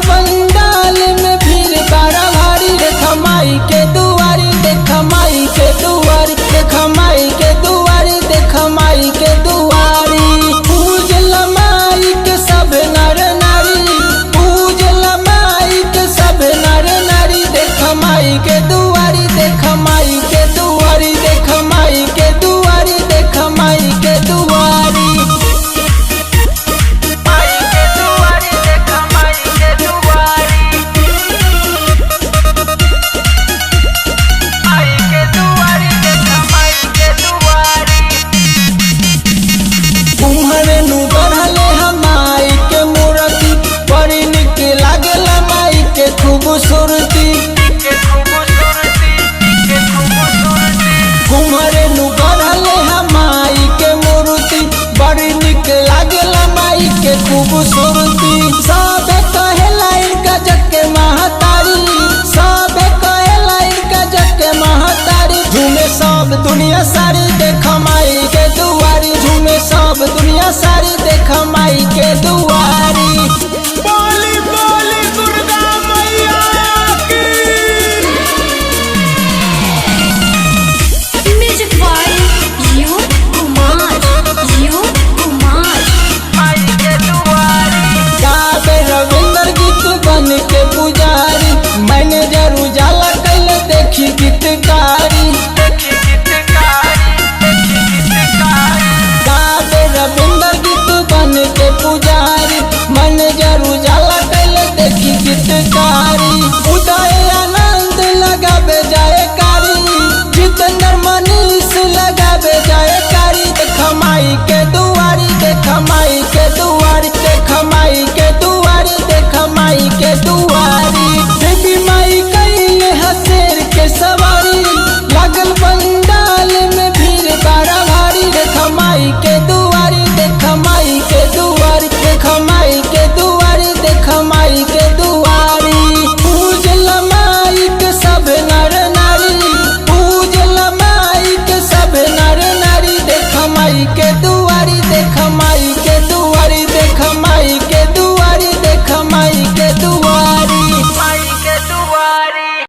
पंडाल में भीड़ बड़ा भारी, देख माई के दुआरी, देख माई के दुआरी, देख माई के दुआरी, देख माई के दुआरी। पूजल माई के सब नर नारी, पूजल माई के सब नर नारी, देख माई के दुआरी, देख माई के दुआरी, देख माई के दुआरी, देख माई के दुआरी। कुम्हरे नु गढ़ले हमाई के मूर्ति, बड़ी निक लागल माई के खूबसूरती। कुम्हरे नु गढ़ले हमाई के मूर्ति, बड़ी निक लागल माई के खूबसूरती। सब